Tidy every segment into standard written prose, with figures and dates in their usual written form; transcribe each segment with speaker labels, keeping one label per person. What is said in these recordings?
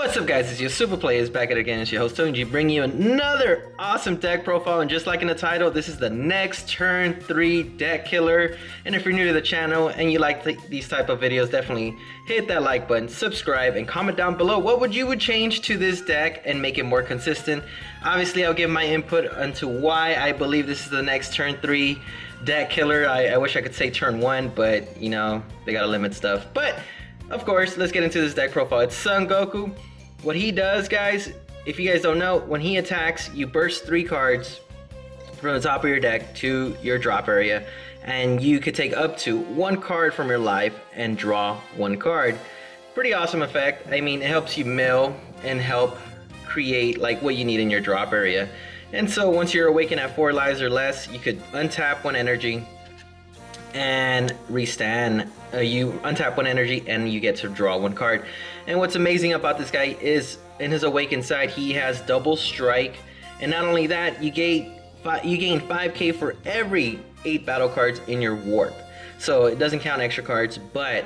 Speaker 1: What's up guys, it's your Super Playaz back at it again. It's your host Tony G, bringing you another awesome deck profile, and just like in the title, this is the next turn 3 deck killer. And if you're new to the channel and you like these type of videos, definitely hit that like button, subscribe, and comment down below what you would change to this deck and make it more consistent. Obviously I'll give my input onto why I believe this is the next turn 3 deck killer. I wish I could say turn 1, but you know, they gotta limit stuff. But of course, let's get into this deck profile. It's Son Goku. What he does, guys, if you guys don't know, when he attacks, you burst 3 cards from the top of your deck to your drop area, and you could take up to 1 card from your life and draw 1 card. Pretty awesome effect. I mean, it helps you mill and help create like what you need in your drop area. And so once you're awakened at 4 lives or less, you could untap 1 energy and restand. You untap 1 energy and you get to draw 1 card. And what's amazing about this guy is in his awakened side, he has double strike, and not only that, you gain 5k for every 8 battle cards in your warp. So it doesn't count extra cards, but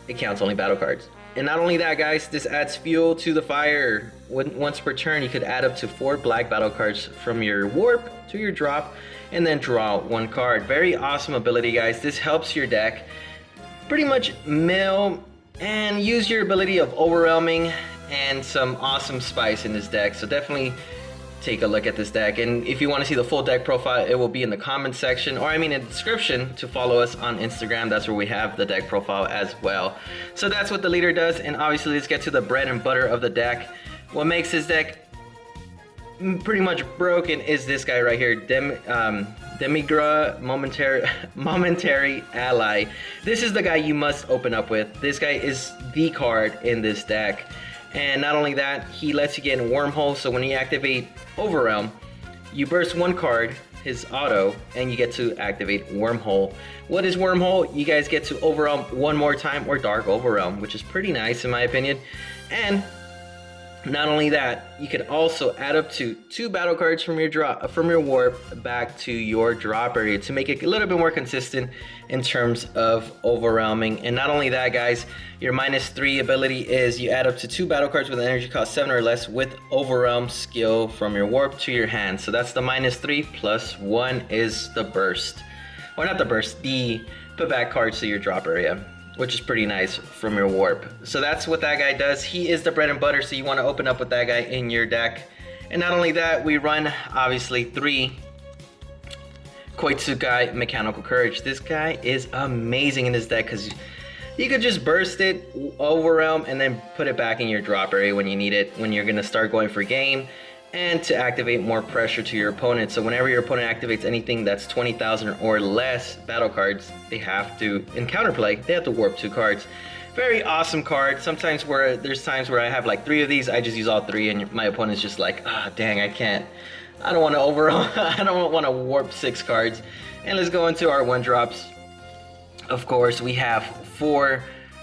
Speaker 1: it counts only battle cards. And not only that, guys, this adds fuel to the fire. Once per turn, you could add up to 4 black battle cards from your warp to your drop and then draw 1 card. Very awesome ability, guys. This helps your deck pretty much mill and use your ability of overwhelming and some awesome spice in this deck. So definitely take a look at this deck, and if you want to see the full deck profile, it will be in the comment section, or I mean in the description, to follow us on Instagram. That's where we have the deck profile as well. So that's what the leader does, and obviously let's get to the bread and butter of the deck. What makes this deck pretty much broken is this guy right here, Demigra Momentary Ally. This is the guy you must open up with. This guy is the card in this deck. And not only that, he lets you get in Wormhole, so when you activate Overwhelm, you burst 1 card, his auto, and you get to activate Wormhole. What is Wormhole? You guys get to Overwhelm 1 more time, or Dark Overwhelm, which is pretty nice in my opinion. And not only that, you could also add up to 2 battle cards from your warp back to your drop area to make it a little bit more consistent in terms of overwhelming. And not only that, guys, your -3 ability is you add up to 2 battle cards with an energy cost 7 or less with overwhelm skill from your warp to your hand. So that's the -3 plus 1 is the burst, or not the burst, the put back cards to your drop area, which is pretty nice from your warp. So that's what that guy does. He is the bread and butter, so you want to open up with that guy in your deck. And not only that, we run obviously 3 Koitsukai Mechanical Courage. This guy is amazing in this deck because you could just burst it, overwhelm, and then put it back in your drop area when you need it, when you're gonna start going for game, and to activate more pressure to your opponent. So whenever your opponent activates anything that's 20,000 or less battle cards, they have to, in counterplay, they have to warp 2 cards. Very awesome card. Sometimes there's times where I have like 3 of these, I just use all 3, and my opponent's just like, ah, dang, I don't want to overwhelm, I don't want to warp 6 cards. And let's go into our 1-drops. Of course, we have 4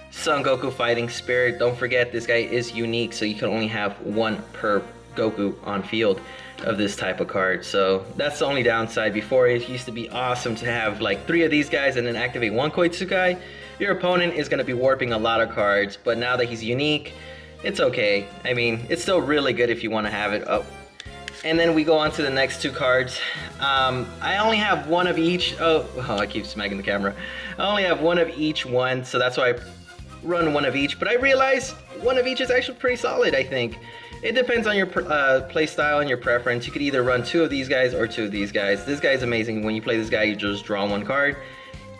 Speaker 1: Son Goku Fighting Spirit. Don't forget, this guy is unique, so you can only have 1 per Goku on field of this type of card. So that's the only downside. Before, it used to be awesome to have like 3 of these guys and then activate 1 Koitsukai. Your opponent is going to be warping a lot of cards, but now that he's unique, it's okay. I mean, it's still really good if you want to have it up. And then we go on to the next 2 cards. I only have 1 of each. Oh, I keep smacking the camera. I only have 1 of each one, so that's why I run 1 of each. But I realize 1 of each is actually pretty solid, I think. It depends on your play style and your preference. You could either run 2 of these guys or 2 of these guys. This guy is amazing. When you play this guy, you just draw 1 card.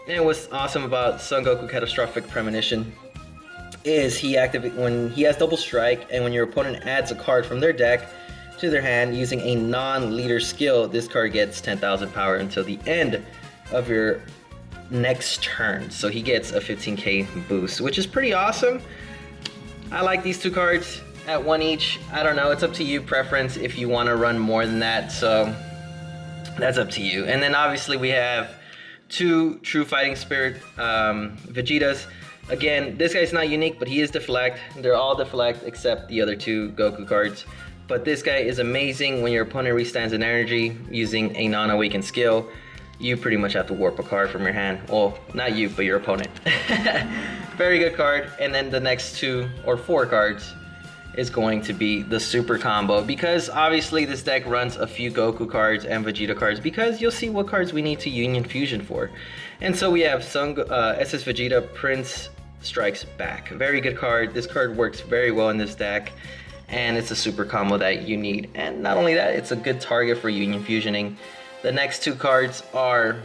Speaker 1: And what's awesome about Son Goku Catastrophic Premonition is when he has double strike, and when your opponent adds a card from their deck to their hand using a non-leader skill, this card gets 10,000 power until the end of your next turn. So he gets a 15k boost, which is pretty awesome. I like these 2 cards at 1 each. I don't know, it's up to you, preference, if you want to run more than that, so that's up to you. And then obviously we have 2 True Fighting Spirit Vegetas. Again, this guy's not unique, but he is deflect. They're all deflect except the other 2 Goku cards. But this guy is amazing. When your opponent restands an energy using a non-awakened skill, you pretty much have to warp a card from your hand. Well, not you, but your opponent. Very good card. And then the next 2 or 4 cards is going to be the super combo, because obviously this deck runs a few Goku cards and Vegeta cards, because you'll see what cards we need to Union Fusion for. And so we have SS Vegeta Prince Strikes Back. Very good card. This card works very well in this deck, and it's a super combo that you need. And not only that, it's a good target for Union Fusioning. The next two cards are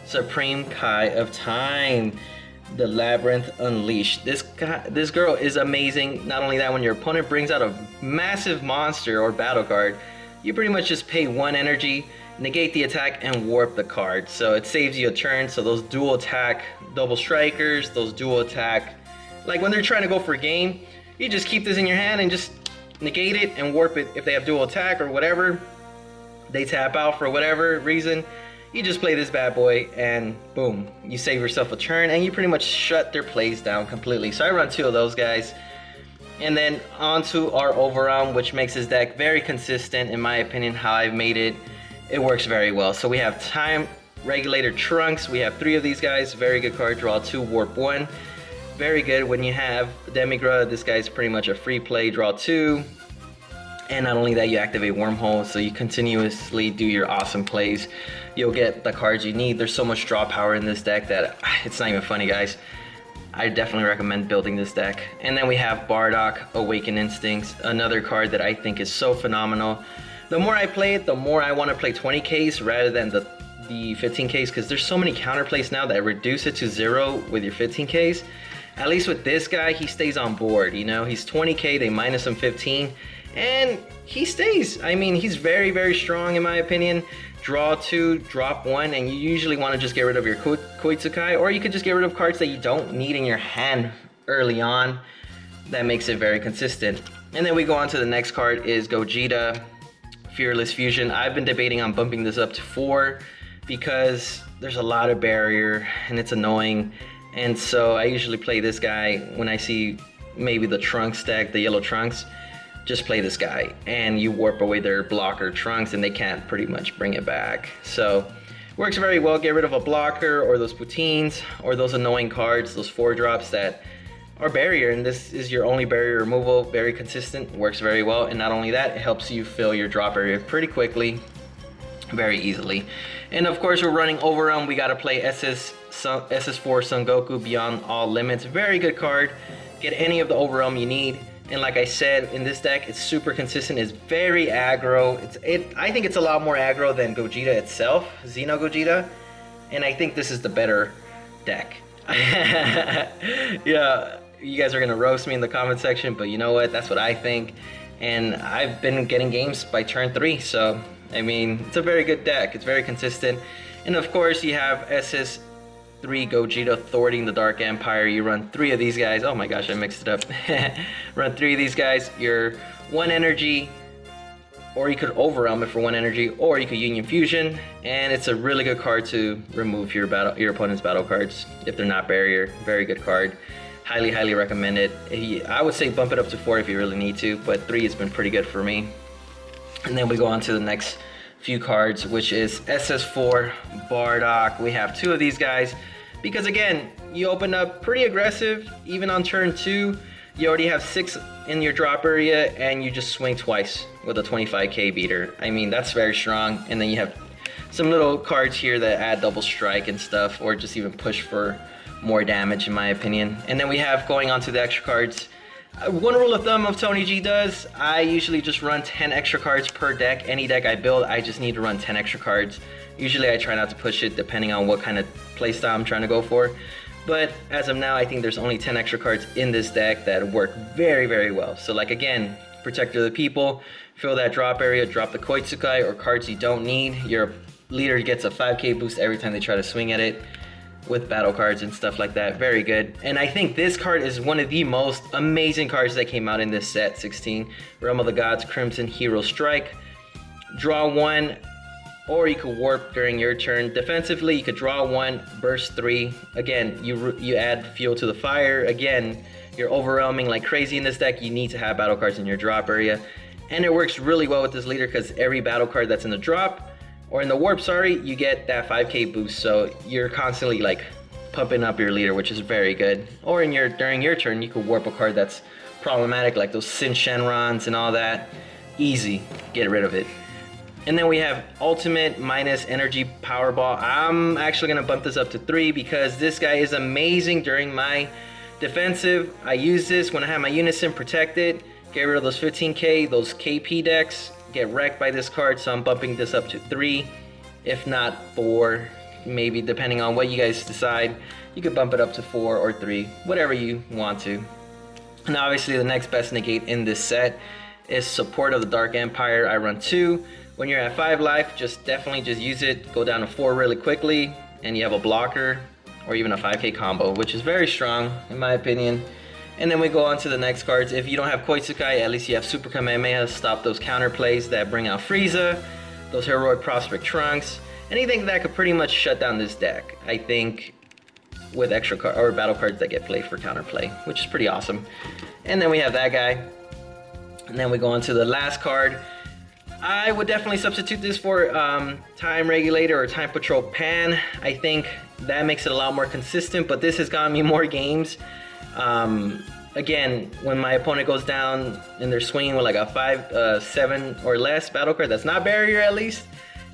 Speaker 1: Supreme Kai of Time, the Labyrinth Unleashed. This girl is amazing. Not only that, when your opponent brings out a massive monster or battle card, you pretty much just pay 1 energy, negate the attack, and warp the card. So it saves you a turn. So those dual attack double strikers, those dual attack, like when they're trying to go for game, you just keep this in your hand and just negate it and warp it. If they have dual attack or whatever, they tap out for whatever reason, you just play this bad boy and boom, you save yourself a turn and you pretty much shut their plays down completely. So I run 2 of those guys. And then onto our overarm, which makes this deck very consistent in my opinion. How I've made it, it works very well. So we have Time Regulator Trunks. We have 3 of these guys. Very good card. Draw 2, warp 1. Very good. When you have Demigra, this guy's pretty much a free play. Draw 2. And not only that, you activate Wormhole, so you continuously do your awesome plays. You'll get the cards you need. There's so much draw power in this deck that it's not even funny, guys. I definitely recommend building this deck. And then we have Bardock, Awaken Instincts, another card that I think is so phenomenal. The more I play it, the more I want to play 20Ks rather than the 15Ks, because there's so many counterplays now that reduce it to 0 with your 15Ks. At least with this guy, he stays on board, you know? He's 20K, they minus him 15. And he stays. I mean, he's very, very strong in my opinion. Draw 2, drop 1, and you usually want to just get rid of your Koitsukai, or you could just get rid of cards that you don't need in your hand early on. That makes it very consistent. And then we go on to the next card is Gogeta, Fearless Fusion. I've been debating on bumping this up to 4 because there's a lot of barrier and it's annoying. And so I usually play this guy when I see maybe the Trunks deck, the yellow Trunks. Just play this guy and you warp away their blocker Trunks and they can't pretty much bring it back. So works very well. Get rid of a blocker or those poutines or those annoying cards, those 4-drops that are barrier, and this is your only barrier removal. Very consistent, works very well. And not only that, it helps you fill your drop area pretty quickly, very easily. And of course, we're running Overrun. We got to play Ss4 Son Goku Beyond All Limits. Very good card. Get any of the Overwhelm you need. And like I said, in this deck, it's super consistent. It's very aggro. I think it's a lot more aggro than Gogeta itself, Xeno Gogeta. And I think this is the better deck. Yeah, you guys are gonna roast me in the comment section, but you know what? That's what I think. And I've been getting games by turn 3, so I mean, it's a very good deck. It's very consistent. And of course, you have Ss3 Gogeta thwarting the Dark Empire. You run 3 of these guys. Oh my gosh, I mixed it up. Run 3 of these guys. You're 1 energy, or you could overwhelm it for 1 energy, or you could Union Fusion, and it's a really good card to remove your opponent's battle cards if they're not barrier. Very good card. Highly recommend it. I would say bump it up to 4 if you really need to, but 3 has been pretty good for me. And then we go on to the next few cards, which is Ss4 Bardock. We have 2 of these guys because again, you open up pretty aggressive. Even on turn 2, you already have 6 in your drop area and you just swing twice with a 25k beater. I mean, that's very strong. And then you have some little cards here that add double strike and stuff, or just even push for more damage in my opinion. And then we have, going on to the extra cards, one rule of thumb of Tony G does, I usually just run 10 extra cards per deck. Any deck I build, I just need to run 10 extra cards. Usually I try not to push it depending on what kind of playstyle I'm trying to go for. But as of now, I think there's only 10 extra cards in this deck that work very well. So like again, Protector of the People, fill that drop area, drop the Koitsukai or cards you don't need. Your leader gets a 5k boost every time they try to swing at it, with battle cards and stuff like that. Very good. And I think this card is one of the most amazing cards that came out in this set 16. Realm of the Gods, Crimson Hero Strike. Draw 1, or you could warp during your turn. Defensively, you could draw 1, burst 3. Again, you add fuel to the fire. Again, you're overwhelming like crazy in this deck. You need to have battle cards in your drop area. And it works really well with this leader because every battle card that's in the drop, or in the warp, sorry, you get that 5k boost, so you're constantly like pumping up your leader, which is very good. Or during your turn, you could warp a card that's problematic, like those Sin Shenrons and all that. Easy, get rid of it. And then we have Ultimate minus Energy Powerball. I'm actually gonna bump this up to 3 because this guy is amazing during my defensive. I use this when I have my Unison protected. Get rid of those 15k, those KP decks get wrecked by this card, so I'm bumping this up to 3, if not 4, maybe depending on what you guys decide. You could bump it up to 4 or 3, whatever you want to. And obviously the next best negate in this set is Support of the Dark Empire. I run 2. When you're at 5 life, definitely just use it, go down to 4 really quickly, and you have a blocker or even a 5k combo, which is very strong in my opinion. And then we go on to the next cards. If you don't have Koitsukai, at least you have Super Kamehameha to stop those counter plays that bring out Frieza, those Heroic Prospect Trunks, anything that could pretty much shut down this deck, I think, with extra or battle cards that get played for counterplay, which is pretty awesome. And then we have that guy. And then we go on to the last card. I would definitely substitute this for Time Regulator or Time Patrol Pan. I think that makes it a lot more consistent, but this has gotten me more games. Again, when my opponent goes down and they're swinging with like a 5, 7 or less battle card that's not barrier at least,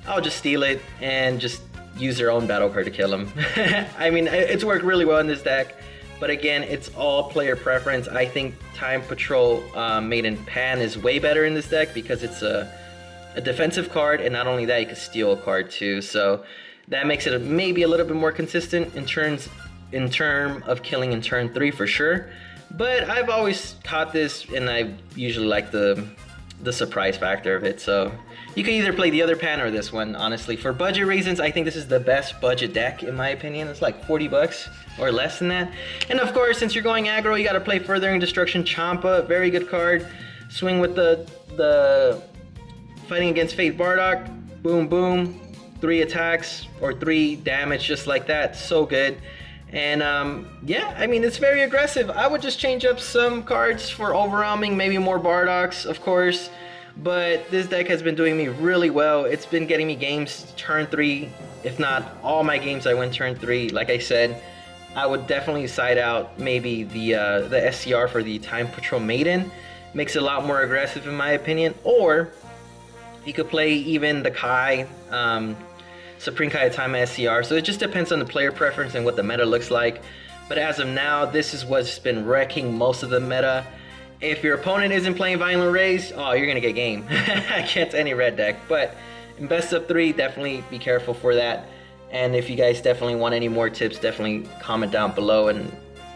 Speaker 1: I'll just steal it and just use their own battle card to kill them. I mean, it's worked really well in this deck, but again, it's all player preference. I think Time Patrol made in Pan is way better in this deck because it's a defensive card, and not only that, you can steal a card too. So that makes it maybe a little bit more consistent in term of killing in turn 3 for sure. But I've always caught this, and I usually like the surprise factor of it. So you can either play the other Pan or this one. Honestly, for budget reasons, I think this is the best budget deck in my opinion. It's like 40 bucks or less than that. And of course, since you're going aggro, you got to play Furthering Destruction Champa. Very good card. Swing with the Fighting Against Fate Bardock. Boom, boom. 3 attacks or 3 damage just like that. So good. And yeah, I mean, it's very aggressive. I would just change up some cards for overwhelming, maybe more Bardocks, of course. But this deck has been doing me really well. It's been getting me games turn 3, if not all my games I win turn 3. Like I said, I would definitely side out maybe the SCR for the Time Patrol Maiden. Makes it a lot more aggressive in my opinion. Or you could play even the Kai, Supreme Kai Time SCR. So it just depends on the player preference and what the meta looks like. But as of now, this is what's been wrecking most of the meta. If your opponent isn't playing Violent Rays, oh, you're gonna get game against any red deck. But in best of 3, definitely be careful for that. And if you guys definitely want any more tips, definitely comment down below and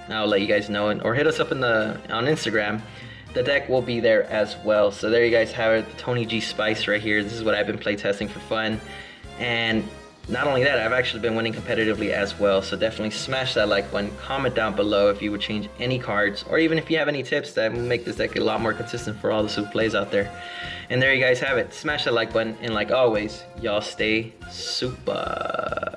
Speaker 1: I'll let you guys know. Or hit us up on Instagram. The deck will be there as well. So there you guys have it, the Tony G Spice right here. This is what I've been playtesting for fun. And not only that, I've actually been winning competitively as well. So definitely smash that like button. Comment down below if you would change any cards, or even if you have any tips that will make this deck a lot more consistent for all the Supah plays out there. And there you guys have it. Smash that like button, and like always, y'all stay Supah.